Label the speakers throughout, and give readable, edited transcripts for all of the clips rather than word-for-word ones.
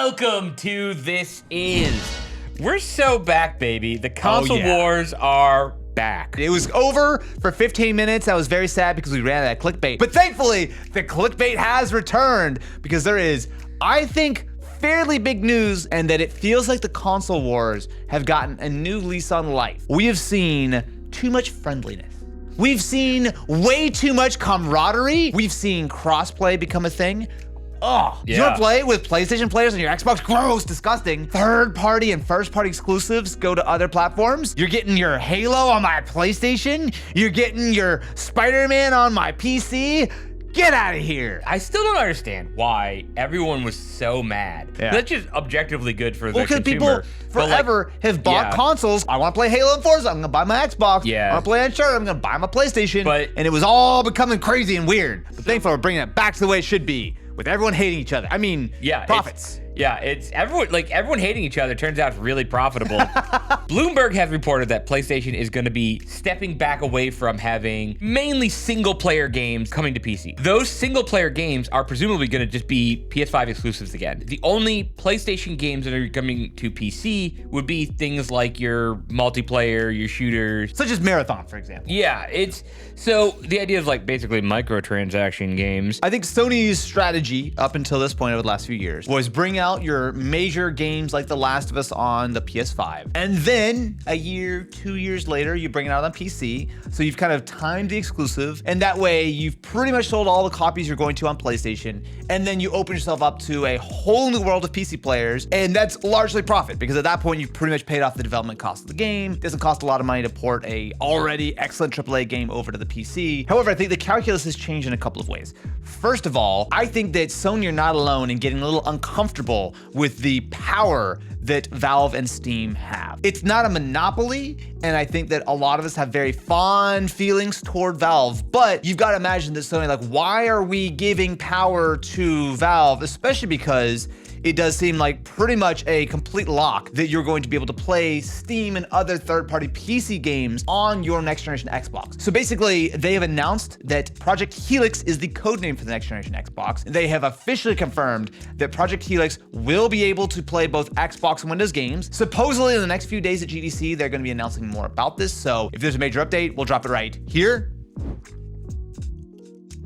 Speaker 1: Welcome to This Is. We're so back, baby. The console wars are back.
Speaker 2: It was over for 15 minutes. I was very sad because we ran out of clickbait. But thankfully, the clickbait has returned because there is, I think, fairly big news, and that it feels like the console wars have gotten a new lease on life. We have seen too much friendliness. We've seen way too much camaraderie. We've seen crossplay become a thing. Oh, you want to play with PlayStation players on your Xbox? Gross, disgusting. Third-party and first-party exclusives go to other platforms. You're getting your Halo on my PlayStation. You're getting your Spider-Man on my PC. Get out of here.
Speaker 1: I still don't understand why everyone was so mad.
Speaker 2: Yeah.
Speaker 1: That's just objectively good for the consumer.
Speaker 2: Because people forever have bought consoles. I want to play Halo and Forza. I'm going to buy my Xbox. I want to play Uncharted. I'm going to buy my PlayStation. And it was all becoming crazy and weird. But thankfully, we're bringing it back to the way it should be, with everyone hating each other. I mean, profits.
Speaker 1: It's everyone hating each other turns out really profitable. Bloomberg has reported that PlayStation is going to be stepping back away from having mainly single-player games coming to PC. Those single-player games are presumably going to just be PS5 exclusives again. The only PlayStation games that are coming to PC would be things like your multiplayer, your shooters.
Speaker 2: Such as Marathon, for example.
Speaker 1: Yeah, so the idea is like basically microtransaction games.
Speaker 2: I think Sony's strategy up until this point over the last few years was bring out your major games like The Last of Us on the PS5. And then a year, 2 years later, you bring it out on PC. So you've kind of timed the exclusive. And that way you've pretty much sold all the copies you're going to on PlayStation. And then you open yourself up to a whole new world of PC players. And that's largely profit, because at that point you've pretty much paid off the development cost of the game. It doesn't cost a lot of money to port a already excellent AAA game over to the PC. However, I think the calculus has changed in a couple of ways. First of all, I think that Sony are not alone in getting a little uncomfortable with the power that Valve and Steam have. It's not a monopoly, and I think that a lot of us have very fond feelings toward Valve, but you've got to imagine that Sony, like, why are we giving power to Valve? Especially because it does seem like pretty much a complete lock that you're going to be able to play Steam and other third-party PC games on your next-generation Xbox. So basically, they have announced that Project Helix is the codename for the next-generation Xbox. They have officially confirmed that Project Helix will be able to play both Xbox and Windows games. Supposedly, in the next few days at GDC, they're going to be announcing more about this. So if there's a major update, we'll drop it right here.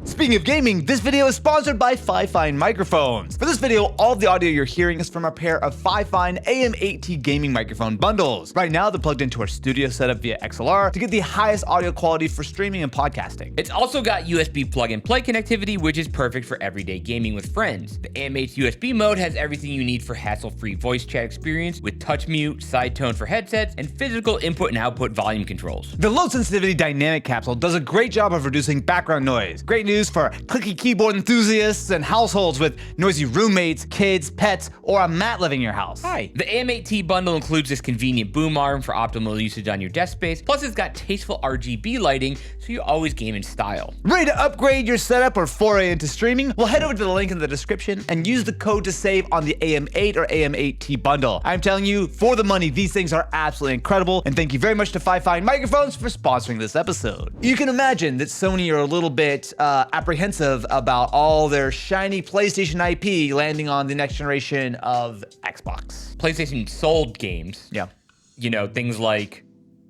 Speaker 2: Speaking of gaming, this video is sponsored by Fifine microphones. For this video, all of the audio you're hearing is from a pair of Fifine AM8T gaming microphone bundles. Right now, they're plugged into our studio setup via XLR to get the highest audio quality for streaming and podcasting.
Speaker 1: It's also got USB plug-and-play connectivity, which is perfect for everyday gaming with friends. The AM8 USB mode has everything you need for hassle-free voice chat experience with touch mute, side tone for headsets, and physical input and output volume controls.
Speaker 2: The low sensitivity dynamic capsule does a great job of reducing background noise. Great news for clicky keyboard enthusiasts and households with noisy roommates, kids, pets, or a mat living in your house.
Speaker 1: Hi. The AM8T bundle includes this convenient boom arm for optimal usage on your desk space, plus it's got tasteful RGB lighting, so you always game in style.
Speaker 2: Ready to upgrade your setup or foray into streaming? Well, head over to the link in the description and use the code to save on the AM8 or AM8T bundle. I'm telling you, for the money, these things are absolutely incredible, and thank you very much to Fifine Microphones for sponsoring this episode. You can imagine that Sony are a little bit apprehensive about all their shiny PlayStation IP landing on the next generation of Xbox.
Speaker 1: PlayStation sold games.
Speaker 2: Yeah.
Speaker 1: You know, things like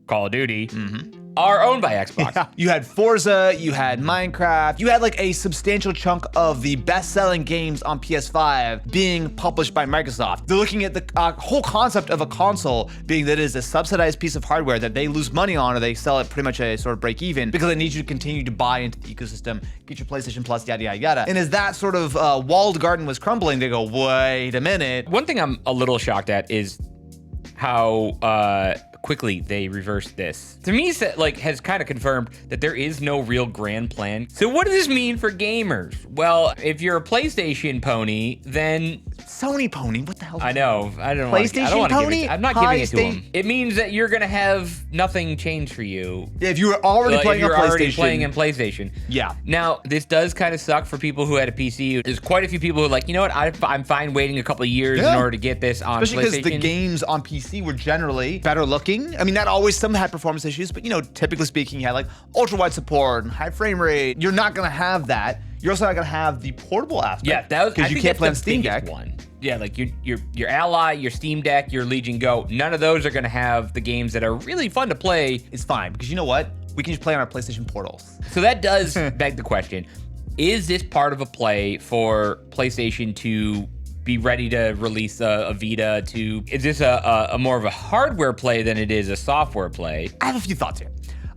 Speaker 1: Call of Duty. Are owned by Xbox.
Speaker 2: Yeah. You had Forza, you had Minecraft, you had like a substantial chunk of the best-selling games on PS5 being published by Microsoft. They're looking at the whole concept of a console being that it is a subsidized piece of hardware that they lose money on, or they sell it pretty much a sort of break even, because they need you to continue to buy into the ecosystem, get your PlayStation Plus, yada, yada, yada. And as that sort of walled garden was crumbling, they go, wait a minute.
Speaker 1: One thing I'm a little shocked at is how quickly they reversed this. To me, like, has kind of confirmed that there is no real grand plan. So what does this mean for gamers? Well, if you're a PlayStation pony, then
Speaker 2: Sony pony, what the hell?
Speaker 1: I know. I don't
Speaker 2: PlayStation
Speaker 1: want to give
Speaker 2: pony?
Speaker 1: it. I'm not giving it to them. It means that you're gonna have nothing change for you.
Speaker 2: If you were already playing on PlayStation.
Speaker 1: Already playing in PlayStation.
Speaker 2: Yeah.
Speaker 1: Now, this does kind of suck for people who had a PC. There's quite a few people who are like, you know what? I'm fine waiting a couple of years in order to get this on
Speaker 2: Especially
Speaker 1: PlayStation.
Speaker 2: because the games on PC were generally better looking. I mean, not always. Some had performance issues, but you know, typically speaking, you had like ultra wide support and high frame rate. You're not gonna have that You're also not going to have the portable aspect.
Speaker 1: Yeah, that was
Speaker 2: because you can't play on Steam Deck.
Speaker 1: One. Yeah, like your Ally, your Steam Deck, your Legion Go, none of those are going to have the games that are really fun to play.
Speaker 2: It's fine, because you know what? We can just play on our PlayStation portals.
Speaker 1: So that does beg the question, is this part of a play for PlayStation to be ready to release a Vita is this a more of a hardware play than it is a software play?
Speaker 2: I have a few thoughts here.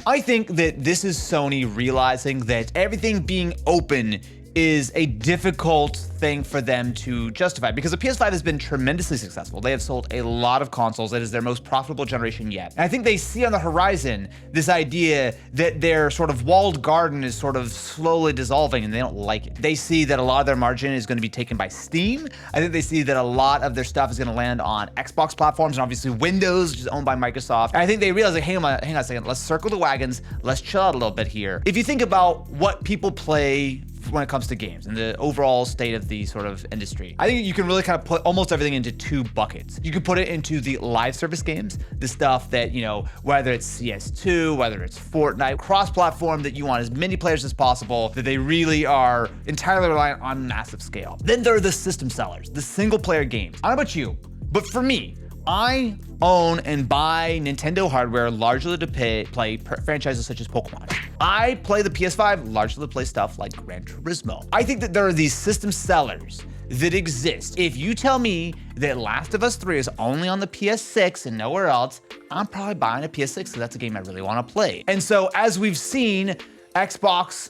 Speaker 2: I think that this is Sony realizing that everything being open is a difficult thing for them to justify, because the PS5 has been tremendously successful. They have sold a lot of consoles. It is their most profitable generation yet. And I think they see on the horizon this idea that their sort of walled garden is sort of slowly dissolving, and they don't like it. They see that a lot of their margin is going to be taken by Steam. I think they see that a lot of their stuff is going to land on Xbox platforms and obviously Windows, which is owned by Microsoft. And I think they realize, like, hang on a second, let's circle the wagons, let's chill out a little bit here. If you think about what people play when it comes to games and the overall state of the sort of industry, I think you can really kind of put almost everything into two buckets. You can put it into the live service games, the stuff that, you know, whether it's CS2, whether it's Fortnite, cross-platform, that you want as many players as possible, that they really are entirely reliant on massive scale. Then there are the system sellers, the single player games. I don't know about you, but for me, I own and buy Nintendo hardware largely to play franchises such as Pokemon. I play the PS5 largely to play stuff like Gran Turismo. I think that there are these system sellers that exist. If you tell me that Last of Us 3 is only on the PS6 and nowhere else, I'm probably buying a PS6 because that's a game I really want to play. And so as we've seen Xbox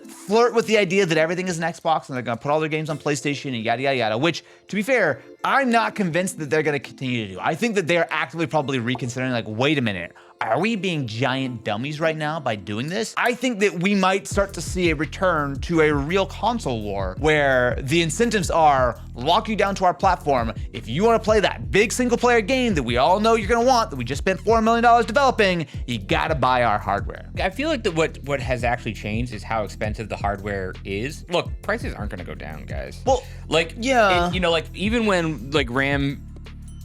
Speaker 2: flirt with the idea that everything is an Xbox and they're gonna put all their games on PlayStation and yada, yada, yada, which, to be fair, I'm not convinced that they're gonna continue to do. I think that they're actively probably reconsidering, like, wait a minute, are we being giant dummies right now by doing this? I think that we might start to see a return to a real console war where the incentives are lock you down to our platform. If you want to play that big single player game that we all know you're going to want, that we just spent $4 million developing, you got to buy our hardware.
Speaker 1: I feel like that what has actually changed is how expensive the hardware is. Look, prices aren't going to go down, guys.
Speaker 2: Well,
Speaker 1: like,
Speaker 2: yeah,
Speaker 1: you know, like, even when like RAM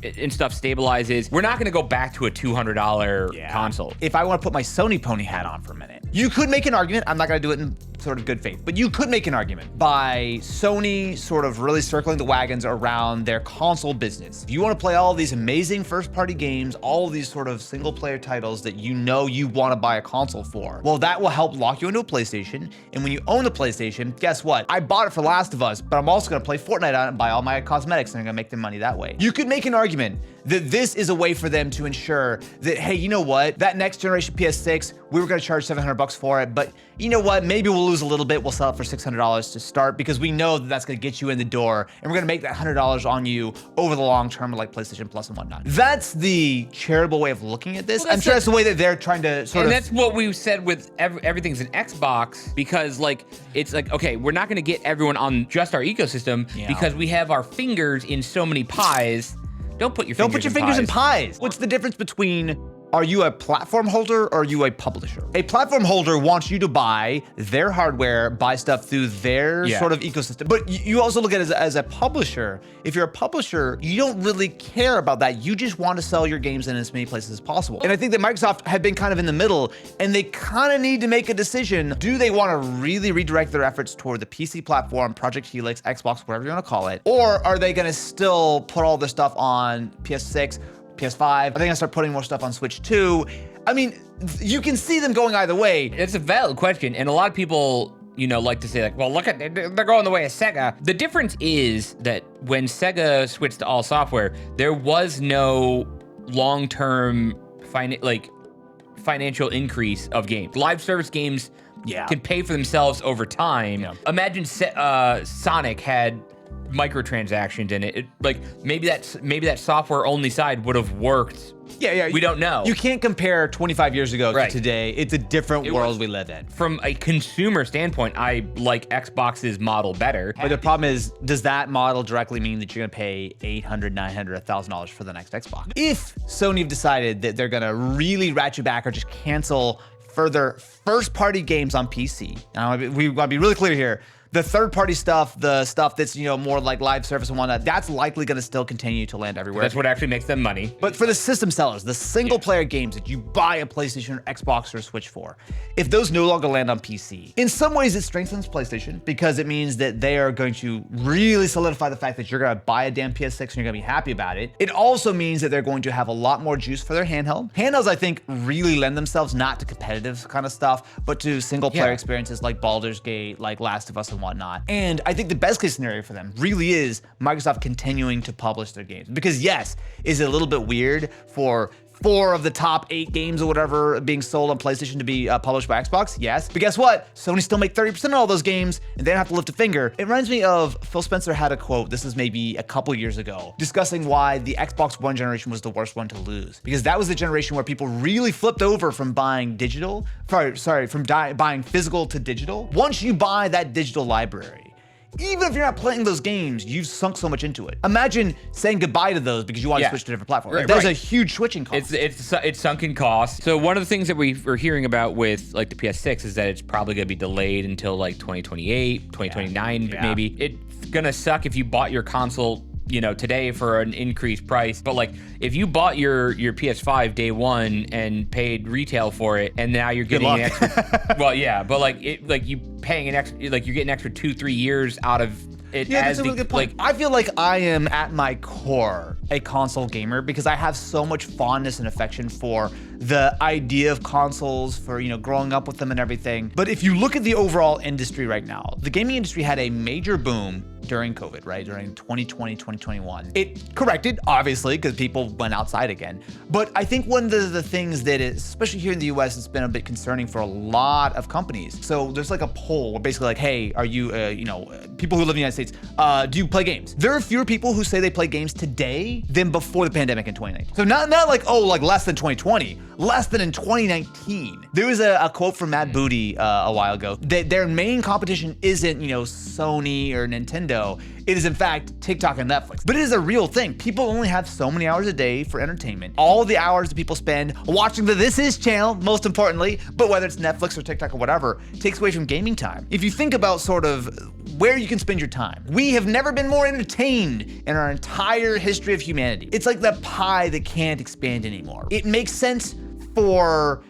Speaker 1: and stuff stabilizes, we're not going to go back to a $200 console.
Speaker 2: If I want to put my Sony pony hat on for a minute, you could make an argument, I'm not going to do it in sort of good faith, but you could make an argument by Sony sort of really circling the wagons around their console business. If you want to play all these amazing first-party games, all of these sort of single-player titles that you know you want to buy a console for, well, that will help lock you into a PlayStation. And when you own the PlayStation, guess what? I bought it for Last of Us, but I'm also going to play Fortnite on it and buy all my cosmetics, and I'm going to make them money that way. You could make an argument that this is a way for them to ensure that, hey, you know what? That next generation PS6, we were going to charge $700 for it, but you know what? Maybe we'll lose a little bit. We'll sell it for $600 to start because we know that that's going to get you in the door, and we're going to make that $100 on you over the long term, like PlayStation Plus and whatnot. That's the charitable way of looking at this.
Speaker 1: Well,
Speaker 2: I'm sure that's the way that they're trying to sort of.
Speaker 1: And that's what we said with everything's an Xbox, because like it's like, okay, we're not going to get everyone on just our ecosystem because we have our fingers in so many pies. Don't put your fingers
Speaker 2: in pies. What's the difference between, are you a platform holder or are you a publisher? A platform holder wants you to buy their hardware, buy stuff through their sort of ecosystem. But you also look at it as a publisher. If you're a publisher, you don't really care about that. You just want to sell your games in as many places as possible. And I think that Microsoft had been kind of in the middle, and they kind of need to make a decision. Do they want to really redirect their efforts toward the PC platform, Project Helix, Xbox, whatever you want to call it? Or are they going to still put all this stuff on PS6, PS5? Are they gonna start putting more stuff on Switch 2? I mean, you can see them going either way.
Speaker 1: It's a valid question, and a lot of people, you know, like to say like, well, look at, they're going the way of Sega. The difference is that when Sega switched to all software, there was no long-term financial increase of games. Live service games can pay for themselves over time. Imagine Sonic had microtransactions in it. Like maybe that software only side would have worked. We don't know.
Speaker 2: You can't compare 25 years ago to today. It's a different world we live in.
Speaker 1: From a consumer standpoint, I like Xbox's model better.
Speaker 2: But the problem is, does that model directly mean that you're gonna pay $800, $900, $1,000 for the next Xbox? If Sony have decided that they're gonna really ratchet back or just cancel further first-party games on PC, now we want to be really clear here, The third-party stuff, the stuff that's, more like live service and whatnot, that's likely going to still continue to land everywhere.
Speaker 1: That's what actually makes them money.
Speaker 2: But for the system sellers, the single-player games that you buy a PlayStation or Xbox or Switch for, if those no longer land on PC, in some ways it strengthens PlayStation because it means that they are going to really solidify the fact that you're going to buy a damn PS6 and you're going to be happy about it. It also means that they're going to have a lot more juice for their handheld. Handhelds, I think, really lend themselves not to competitive kind of stuff, but to single-player experiences like Baldur's Gate, like Last of Us and whatnot. And I think the best case scenario for them really is Microsoft continuing to publish their games. Because yes, is it a little bit weird for 4 of the top 8 games or whatever being sold on PlayStation to be published by Xbox? Yes. But guess what? Sony still make 30% of all those games and they don't have to lift a finger. It reminds me of Phil Spencer had a quote, this is maybe a couple years ago, discussing why the Xbox One generation was the worst one to lose. Because that was the generation where people really flipped over from buying digital, from buying physical to digital. Once you buy that digital library, even if you're not playing those games, you've sunk so much into it. Imagine saying goodbye to those because you want to switch to a different platform. There's a huge switching cost.
Speaker 1: It's sunken cost. So one of the things that we're hearing about with like the PS6 is that it's probably going to be delayed until like 2028, 2029 maybe. It's going to suck if you bought your console today for an increased price. But like if you bought your PS5 day one and paid retail for it and now you're getting an extra, well, yeah, but you paying an extra, like you're getting an extra 2-3 years out of it.
Speaker 2: Yeah, that's a really good point. I feel like I am at my core a console gamer because I have so much fondness and affection for the idea of consoles, for growing up with them and everything. But if you look at the overall industry right now, the gaming industry had a major boom during COVID, right? During 2020, 2021. It corrected, obviously, because people went outside again. But I think one of the things that is, especially here in the US, it's been a bit concerning for a lot of companies. So there's like a poll where basically like, hey, are you, people who live in the United States, do you play games? There are fewer people who say they play games today than before the pandemic in 2019. So not like, like less than 2020, less than in 2019. There was a quote from Matt Booty a while ago that their main competition isn't, Sony or Nintendo. It is in fact TikTok and Netflix. But it is a real thing. People only have so many hours a day for entertainment. All the hours that people spend watching the This Is channel, most importantly, but whether it's Netflix or TikTok or whatever, takes away from gaming time. If you think about sort of where you can spend your time, we have never been more entertained in our entire history of humanity. It's like that pie that can't expand anymore. It makes sense for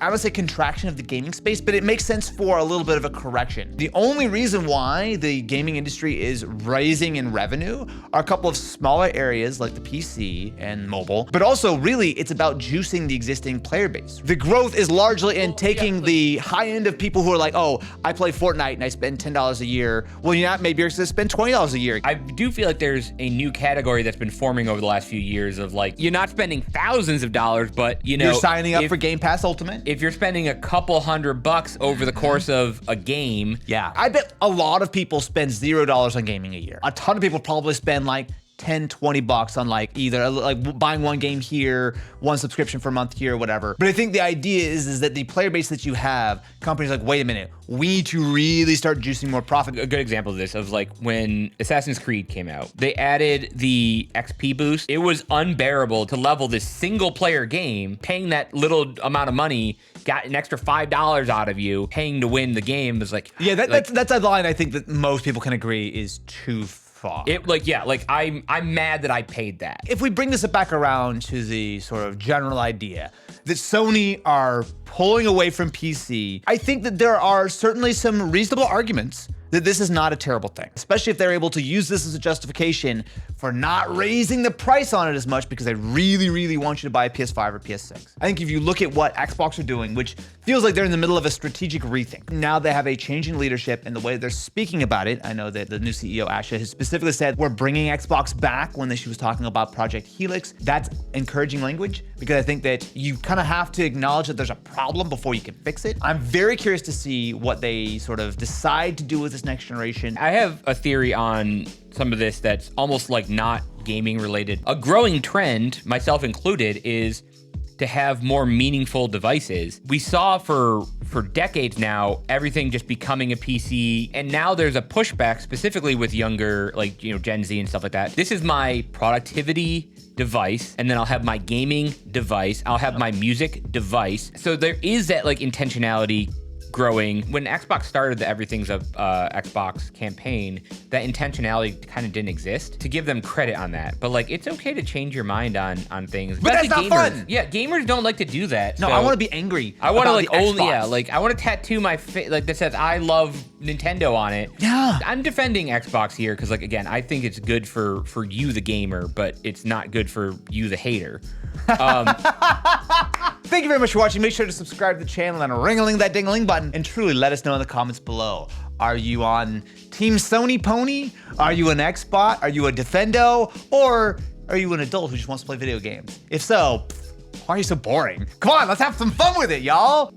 Speaker 2: I would say contraction of the gaming space, but it makes sense for a little bit of a correction. The only reason why the gaming industry is rising in revenue are a couple of smaller areas like the PC and mobile, but also really it's about juicing the existing player base. The growth is largely in taking the high end of people who are like, oh, I play Fortnite and I spend $10 a year. Well, maybe you're gonna spend $20 a year.
Speaker 1: I do feel like there's a new category that's been forming over the last few years of like, you're not spending thousands of dollars, but
Speaker 2: you're signing up for Game Pass Ultimate.
Speaker 1: If you're spending a couple $100 over the course of a game.
Speaker 2: Yeah, I bet a lot of people spend $0 on gaming a year. A ton of people probably spend like 10, 20 bucks on like either like buying one game here, one subscription for a month here, whatever. But I think the idea is that the player base that you have, companies like, wait a minute, we need to really start juicing more profit.
Speaker 1: A good example of this, of like when Assassin's Creed came out, they added the XP boost. It was unbearable to level this single player game, paying that little amount of money, got an extra $5 out of you, paying to win the game was like,
Speaker 2: yeah, that's a line I think that most people can agree is too far.
Speaker 1: I'm mad that I paid that.
Speaker 2: If we bring this back around to the sort of general idea that Sony are pulling away from PC, I think that there are certainly some reasonable arguments that this is not a terrible thing, especially if they're able to use this as a justification for not raising the price on it as much because they really, really want you to buy a PS5 or PS6. I think if you look at what Xbox are doing, which feels like they're in the middle of a strategic rethink. Now they have a change in leadership and the way they're speaking about it. I know that the new CEO, Asha, has specifically said, we're bringing Xbox back when she was talking about Project Helix. That's encouraging language because I think that you kind of have to acknowledge that there's a problem before you can fix it. I'm very curious to see what they sort of decide to do with this next generation.
Speaker 1: I have a theory on some of this that's almost like not gaming related. A growing trend, myself included, is to have more meaningful devices. We saw for decades now, everything just becoming a PC, and now there's a pushback specifically with younger, like, Gen Z and stuff like that. This is my productivity device, and then I'll have my gaming device, I'll have my music device. So there is that like intentionality growing. When Xbox started the Everything's a Xbox campaign, that intentionality kind of didn't exist. To give them credit on that, but like it's okay to change your mind on things.
Speaker 2: But that's not fun.
Speaker 1: Yeah, gamers don't like to do that.
Speaker 2: No,
Speaker 1: so
Speaker 2: I want to be angry.
Speaker 1: I want to like only
Speaker 2: Xbox.
Speaker 1: like I want to tattoo my face like that says I love Nintendo on it.
Speaker 2: Yeah.
Speaker 1: I'm defending Xbox here because like again, I think it's good for you the gamer, but it's not good for you the hater.
Speaker 2: Thank you very much for watching. Make sure to subscribe to the channel and ring-a-ling that ding-a-ling button. And truly let us know in the comments below. Are you on Team Sony Pony? Are you an Xbot? Are you a Defendo? Or are you an adult who just wants to play video games? If so, why are you so boring? Come on, let's have some fun with it, y'all.